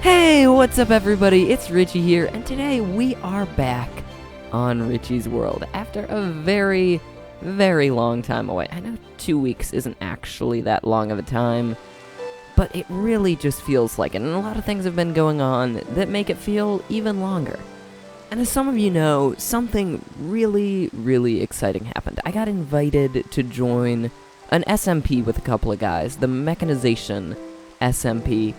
Hey, what's up everybody? It's Richie here, and today we are back on Richie's World after a very, very long time away. I know 2 weeks isn't actually that long of a time, but it really just feels like it, and a lot of things have been going on that make it feel even longer. And as some of you know, something really, really exciting happened. I got invited to join an SMP with a couple of guys, the Mechanization SMP,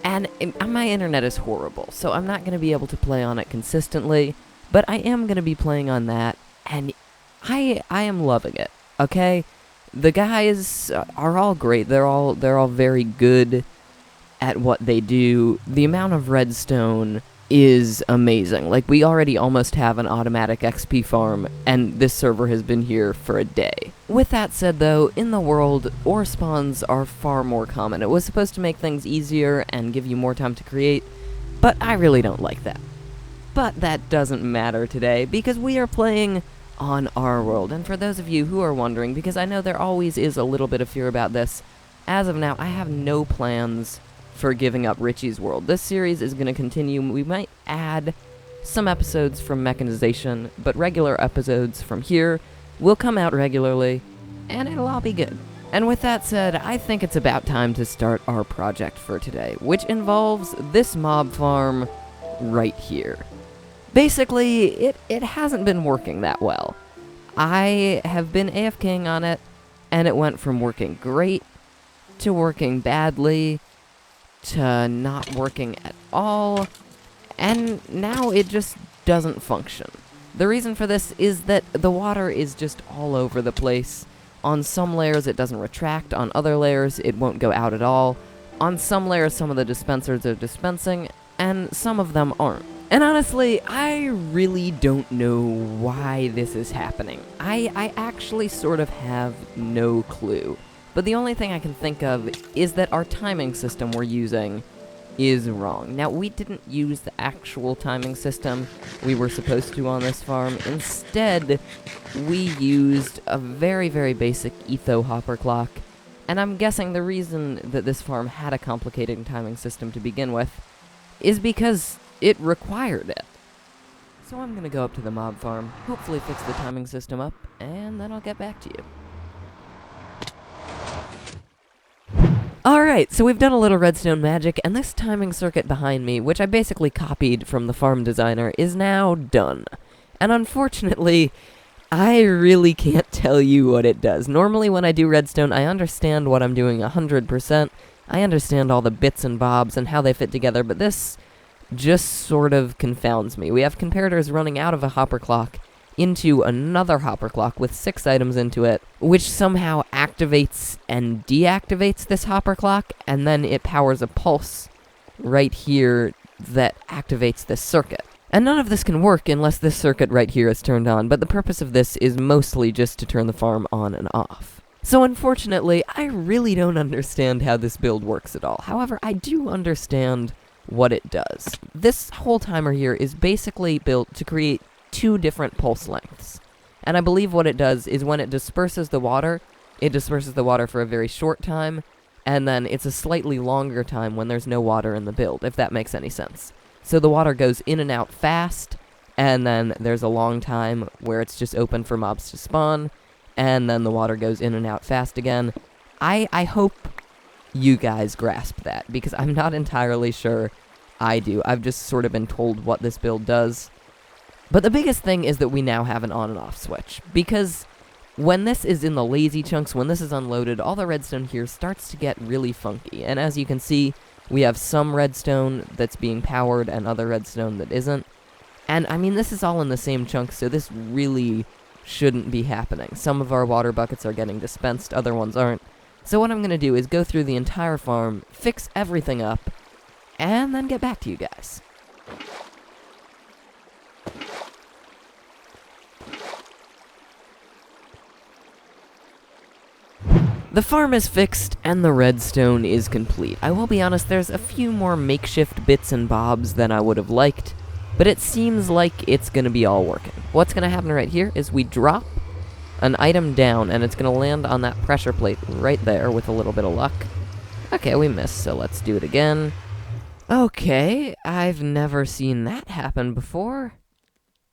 and my internet is horrible, so I'm not going to be able to play on it consistently, but I am going to be playing on that, and I am loving it, okay? The guys are all great. They're all very good at what they do. The amount of redstone is amazing. Like, we already almost have an automatic XP farm, and this server has been here for a day. With that said, though, in the world, ore spawns are far more common. It was supposed to make things easier and give you more time to create, but I really don't like that. But that doesn't matter today, because we are playing on our world. And for those of you who are wondering, because I know there always is a little bit of fear about this, as of now, I have no plans for giving up Richie's World. This series is going to continue. We might add some episodes from Mechanization, but regular episodes from here will come out regularly, and it'll all be good. And with that said, I think it's about time to start our project for today, which involves this mob farm right here. Basically, it hasn't been working that well. I have been AFKing on it, and it went from working great to working badly to not working at all, and now it just doesn't function. The reason for this is that the water is just all over the place. On some layers it doesn't retract, on other layers it won't go out at all. On some layers some of the dispensers are dispensing, and some of them aren't. And honestly, I really don't know why this is happening. I actually sort of have no clue. But the only thing I can think of is that our timing system we're using is wrong. Now, we didn't use the actual timing system we were supposed to on this farm. Instead, we used a very, very basic etho hopper clock. And I'm guessing the reason that this farm had a complicated timing system to begin with is because it required it. So I'm gonna go up to the mob farm, hopefully fix the timing system up, and then I'll get back to you. Alright, so we've done a little redstone magic, and this timing circuit behind me, which I basically copied from the farm designer, is now done. And unfortunately, I really can't tell you what it does. Normally when I do redstone, I understand what I'm doing 100%. I understand all the bits and bobs and how they fit together, but this just sort of confounds me. We have comparators running out of a hopper clock into another hopper clock with 6 items into it, which somehow activates and deactivates this hopper clock, and then it powers a pulse right here that activates this circuit. And none of this can work unless this circuit right here is turned on, but the purpose of this is mostly just to turn the farm on and off. So unfortunately, I really don't understand how this build works at all. However, I do understand what it does. This whole timer here is basically built to create 2 different pulse lengths. And I believe what it does is when it disperses the water, it disperses the water for a very short time, and then it's a slightly longer time when there's no water in the build, if that makes any sense. So the water goes in and out fast, and then there's a long time where it's just open for mobs to spawn, and then the water goes in and out fast again. I hope you guys grasp that, because I'm not entirely sure I do. I've just sort of been told what this build does. But the biggest thing is that we now have an on and off switch, because when this is in the lazy chunks, when this is unloaded, all the redstone here starts to get really funky. And as you can see, we have some redstone that's being powered and other redstone that isn't. And I mean, this is all in the same chunk, so this really shouldn't be happening. Some of our water buckets are getting dispensed, other ones aren't. So what I'm going to do is go through the entire farm, fix everything up, and then get back to you guys. The farm is fixed, and the redstone is complete. I will be honest, there's a few more makeshift bits and bobs than I would have liked, but it seems like it's going to be all working. What's going to happen right here is we drop an item down, and it's going to land on that pressure plate right there with a little bit of luck. Okay, we missed, so let's do it again. Okay, I've never seen that happen before.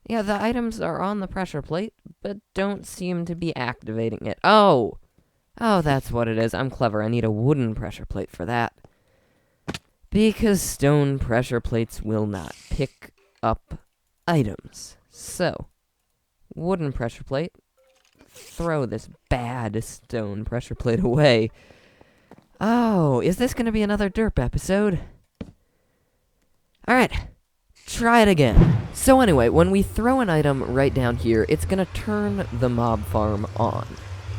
Yeah, the items are on the pressure plate, but don't seem to be activating it. Oh! Oh, that's what it is. I'm clever. I need a wooden pressure plate for that. Because stone pressure plates will not pick up items. So, wooden pressure plate. Throw this bad stone pressure plate away. Oh, is this going to be another Derp episode? Alright, try it again. So anyway, when we throw an item right down here, it's going to turn the mob farm on.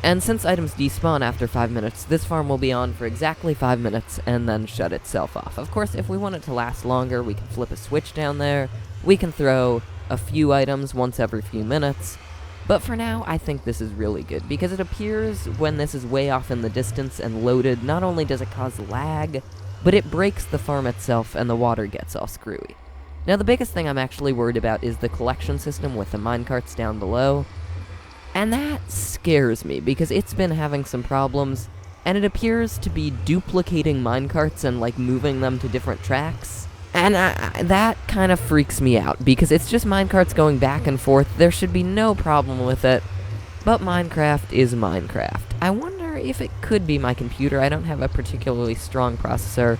And since items despawn after 5 minutes, this farm will be on for exactly 5 minutes and then shut itself off. Of course, if we want it to last longer, we can flip a switch down there. We can throw a few items once every few minutes. But for now, I think this is really good, because it appears when this is way off in the distance and loaded, not only does it cause lag, but it breaks the farm itself and the water gets all screwy. Now, the biggest thing I'm actually worried about is the collection system with the minecarts down below. And that scares me, because it's been having some problems, and it appears to be duplicating minecarts and, like, moving them to different tracks. And that kind of freaks me out, because it's just minecarts going back and forth. There should be no problem with it, but Minecraft is Minecraft. I wonder if it could be my computer. I don't have a particularly strong processor,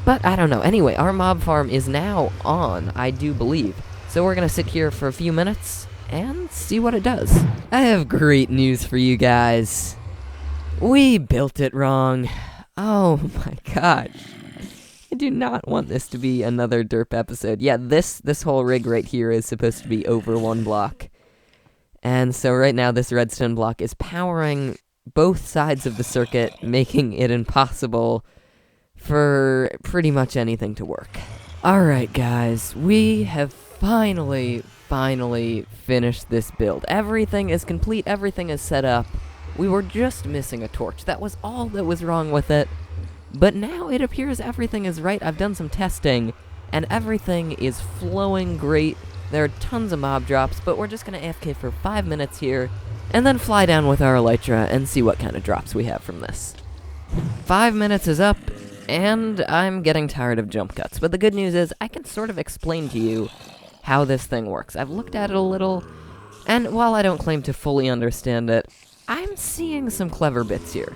but I don't know. Anyway, our mob farm is now on, I do believe. So we're going to sit here for a few minutes and see what it does. I have great news for you guys. We built it wrong. Oh my gosh. I do not want this to be another Derp episode. Yeah, this whole rig right here is supposed to be over 1 block. And so right now this redstone block is powering both sides of the circuit, making it impossible for pretty much anything to work. Alright guys, we have finally finished this build. Everything is complete, everything is set up. We were just missing a torch. That was all that was wrong with it. But now it appears everything is right. I've done some testing, and everything is flowing great. There are tons of mob drops, but we're just going to AFK for 5 minutes here, and then fly down with our elytra and see what kind of drops we have from this. 5 minutes is up, and I'm getting tired of jump cuts. But the good news is I can sort of explain to you how this thing works. I've looked at it a little, and while I don't claim to fully understand it, I'm seeing some clever bits here.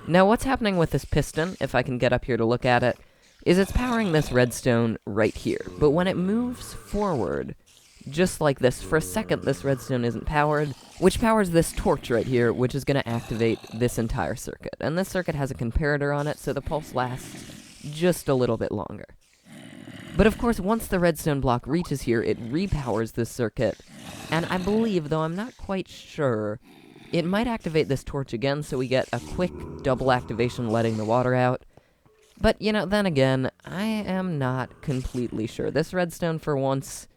Now, what's happening with this piston, if I can get up here to look at it, is it's powering this redstone right here. But when it moves forward, just like this, for a second this redstone isn't powered, which powers this torch right here, which is going to activate this entire circuit. And this circuit has a comparator on it, so the pulse lasts just a little bit longer. But of course, once the redstone block reaches here, it repowers this circuit. And I believe, though I'm not quite sure, it might activate this torch again, so we get a quick double activation letting the water out. But, you know, then again, I am not completely sure. This redstone, for once,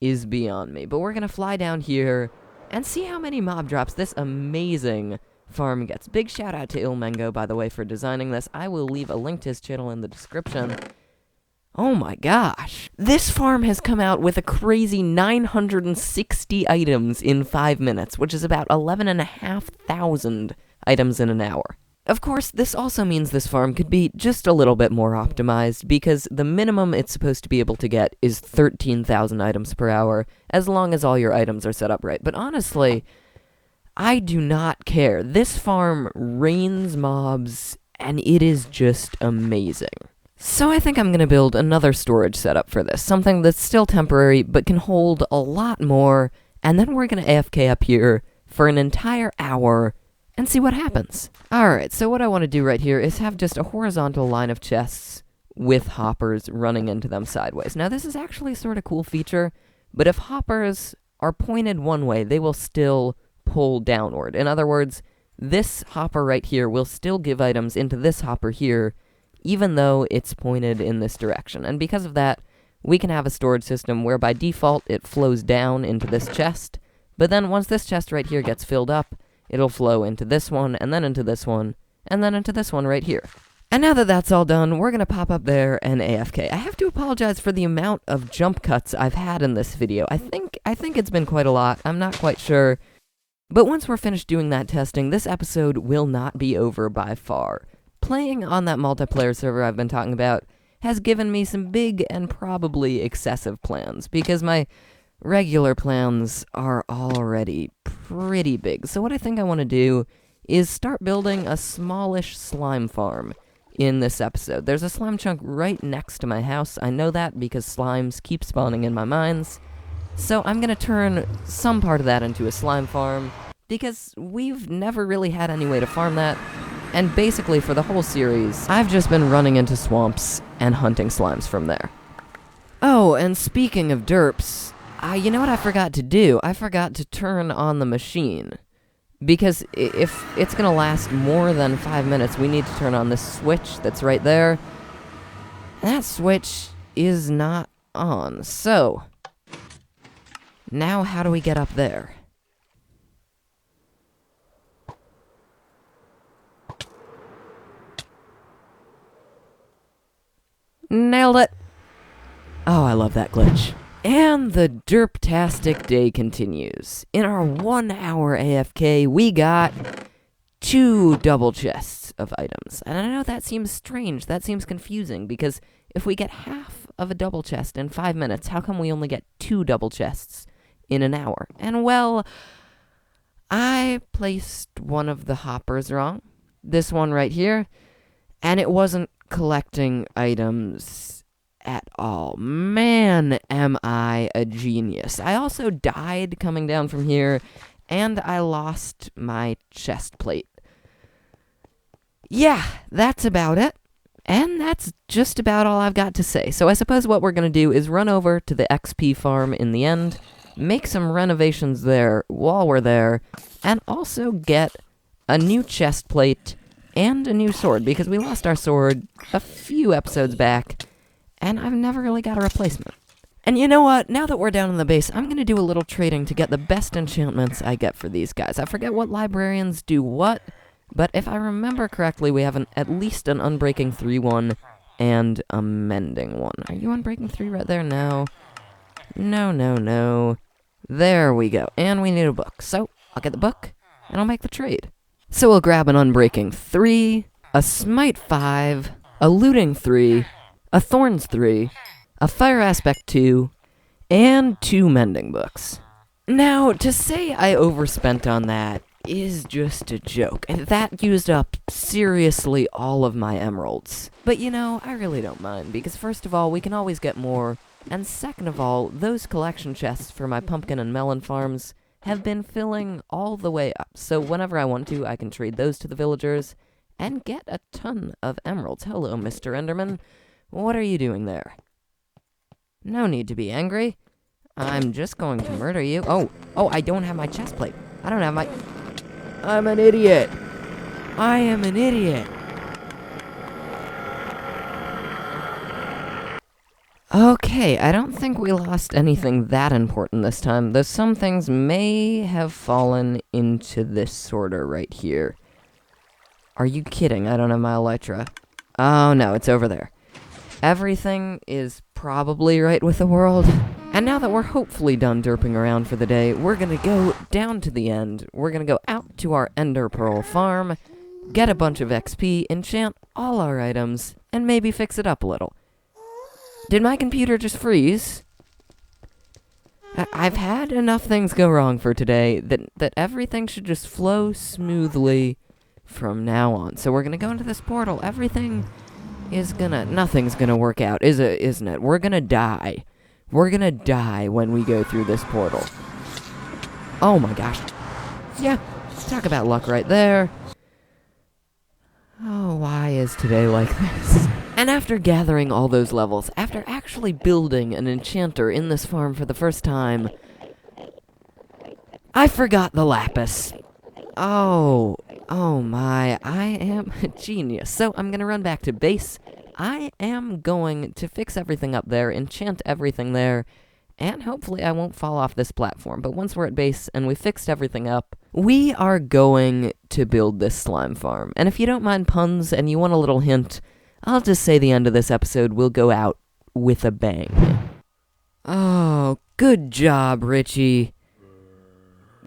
is beyond me. But we're going to fly down here and see how many mob drops this amazing farm gets. Big shout out to Ilmengo, by the way, for designing this. I will leave a link to his channel in the description. Oh my gosh. This farm has come out with a crazy 960 items in 5 minutes, which is about 11,500 items in an hour. Of course, this also means this farm could be just a little bit more optimized, because the minimum it's supposed to be able to get is 13,000 items per hour, as long as all your items are set up right. But honestly, I do not care. This farm rains mobs, and it is just amazing. So I think I'm going to build another storage setup for this, something that's still temporary, but can hold a lot more, and then we're going to AFK up here for an entire hour and see what happens. Alright, so what I want to do right here is have just a horizontal line of chests with hoppers running into them sideways. Now this is actually a sort of cool feature, but if hoppers are pointed one way, they will still pull downward. In other words, this hopper right here will still give items into this hopper here, even though it's pointed in this direction. And because of that, we can have a storage system where by default it flows down into this chest, but then once this chest right here gets filled up, it'll flow into this one, and then into this one, and then into this one right here. And now that that's all done, we're gonna pop up there and AFK. I have to apologize for the amount of jump cuts I've had in this video. I think it's been quite a lot. I'm not quite sure. But once we're finished doing that testing, this episode will not be over by far. Playing on that multiplayer server I've been talking about has given me some big and probably excessive plans, because my regular plans are already pretty big. So what I think I want to do is start building a smallish slime farm in this episode. There's a slime chunk right next to my house. I know that because slimes keep spawning in my mines. So I'm going to turn some part of that into a slime farm, because we've never really had any way to farm that. And basically for the whole series, I've just been running into swamps and hunting slimes from there. Oh, and speaking of derps, you know what I forgot to do? I forgot to turn on the machine. Because if it's going to last more than 5 minutes, we need to turn on this switch that's right there. That switch is not on. So, now how do we get up there? Nailed it! Oh, I love that glitch. And the derptastic day continues. In our 1 hour AFK, we got 2 double chests of items. And I know that seems strange, that seems confusing, because if we get half of a double chest in 5 minutes, how come we only get 2 double chests in an hour? And well, I placed one of the hoppers wrong. This one right here. And it wasn't collecting items at all. Man, am I a genius. I also died coming down from here, and I lost my chest plate. Yeah, that's about it. And that's just about all I've got to say. So I suppose what we're going to do is run over to the XP farm in the end, make some renovations there while we're there, and also get a new chest plate and a new sword, because we lost our sword a few episodes back, and I've never really got a replacement. And you know what? Now that we're down in the base, I'm going to do a little trading to get the best enchantments I get for these guys. I forget what librarians do what, but if I remember correctly, we have at least an Unbreaking 3 one and a Mending one. Are you Unbreaking 3 right there? No. No. There we go. And we need a book. So, I'll get the book, and I'll make the trade. So we'll grab an Unbreaking 3, a Smite 5, a Looting 3, a Thorns 3, a Fire Aspect 2, and 2 Mending books. Now, to say I overspent on that is just a joke. That used up seriously all of my emeralds. But you know, I really don't mind, because first of all, we can always get more, and second of all, those collection chests for my pumpkin and melon farms have been filling all the way up, so whenever I want to, I can trade those to the villagers and get a ton of emeralds. Hello, Mr. Enderman. What are you doing there? No need to be angry. I'm just going to murder you. Oh, I don't have my chest plate. I don't have my... I'm an idiot. I am an idiot. Okay, I don't think we lost anything that important this time, though some things may have fallen into this sorter right here. Are you kidding? I don't have my elytra. Oh no, it's over there. Everything is probably right with the world. And now that we're hopefully done derping around for the day, we're gonna go down to the end. We're gonna go out to our Ender Pearl farm, get a bunch of XP, enchant all our items, and maybe fix it up a little. Did my computer just freeze? I've had enough things go wrong for today that everything should just flow smoothly from now on. So we're gonna go into this portal. Nothing's gonna work out, isn't it? We're gonna die. We're gonna die when we go through this portal. Oh my gosh. Yeah, talk about luck right there. Oh, why is today like this? And after gathering all those levels, after actually building an enchanter in this farm for the first time, I forgot the lapis. Oh my, I am a genius. So I'm gonna run back to base. I am going to fix everything up there, enchant everything there, and hopefully I won't fall off this platform. But once we're at base and we fixed everything up, we are going to build this slime farm. And if you don't mind puns and you want a little hint, I'll just say the end of this episode will go out with a bang. Oh, good job, Richie.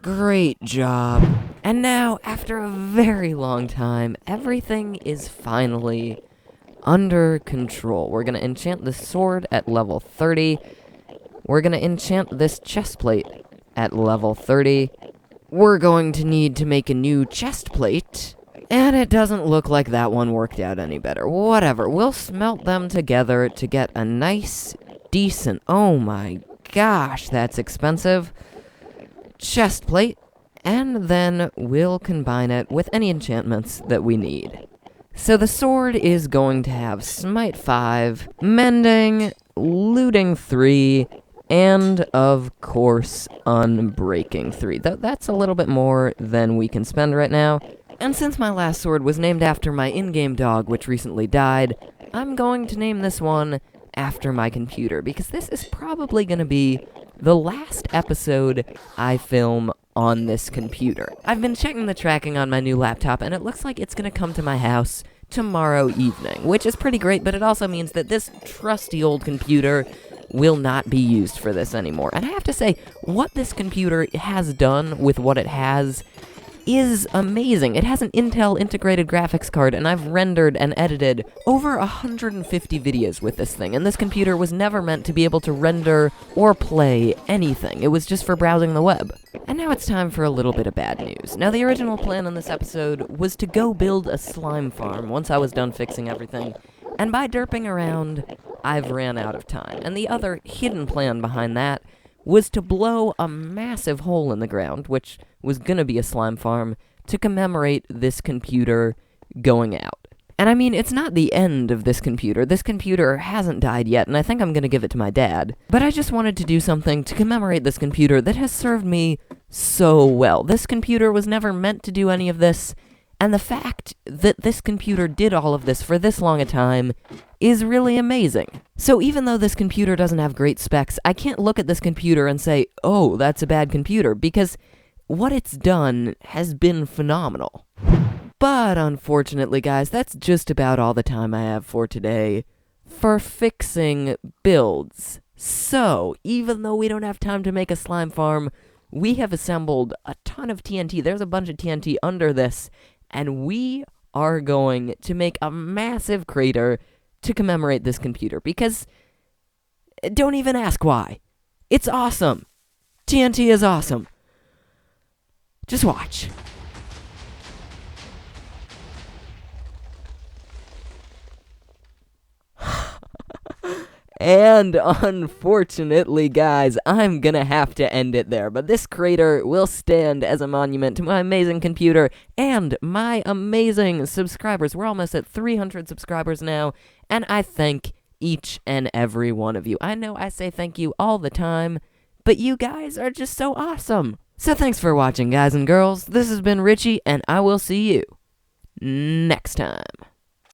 Great job. And now, after a very long time, everything is finally under control. We're gonna enchant the sword at level 30. We're gonna enchant this chest plate at level 30. We're going to need to make a new chest plate. And it doesn't look like that one worked out any better. Whatever, we'll smelt them together to get a nice, decent, oh my gosh, that's expensive, chest plate. And then we'll combine it with any enchantments that we need. So the sword is going to have Smite 5, Mending, Looting 3, and, of course, Unbreaking 3. That's a little bit more than we can spend right now. And since my last sword was named after my in-game dog, which recently died, I'm going to name this one after my computer, because this is probably going to be the last episode I film on this computer. I've been checking the tracking on my new laptop, and it looks like it's going to come to my house tomorrow evening, which is pretty great, but it also means that this trusty old computer will not be used for this anymore. And I have to say, what this computer has done with what it has is amazing. It has an Intel integrated graphics card, and I've rendered and edited over 150 videos with this thing, and this computer was never meant to be able to render or play anything. It was just for browsing the web. And now it's time for a little bit of bad news. Now, the original plan on this episode was to go build a slime farm once I was done fixing everything, and by derping around, I've ran out of time. And the other hidden plan behind that was to blow a massive hole in the ground, which was gonna be a slime farm, to commemorate this computer going out. And I mean, it's not the end of this computer. This computer hasn't died yet, and I think I'm gonna give it to my dad. But I just wanted to do something to commemorate this computer that has served me so well. This computer was never meant to do any of this, and the fact that this computer did all of this for this long a time is really amazing. So even though this computer doesn't have great specs, I can't look at this computer and say, oh, that's a bad computer, because what it's done has been phenomenal. But unfortunately, guys, that's just about all the time I have for today for fixing builds. So, even though we don't have time to make a slime farm, we have assembled a ton of TNT. There's a bunch of TNT under this, and we are going to make a massive crater to commemorate this computer, because don't even ask why. It's awesome. TNT is awesome. Just watch. And unfortunately, guys, I'm gonna have to end it there, but this crater will stand as a monument to my amazing computer and my amazing subscribers. We're almost at 300 subscribers now, and I thank each and every one of you. I know I say thank you all the time, but you guys are just so awesome. So thanks for watching, guys and girls. This has been Richie, and I will see you next time.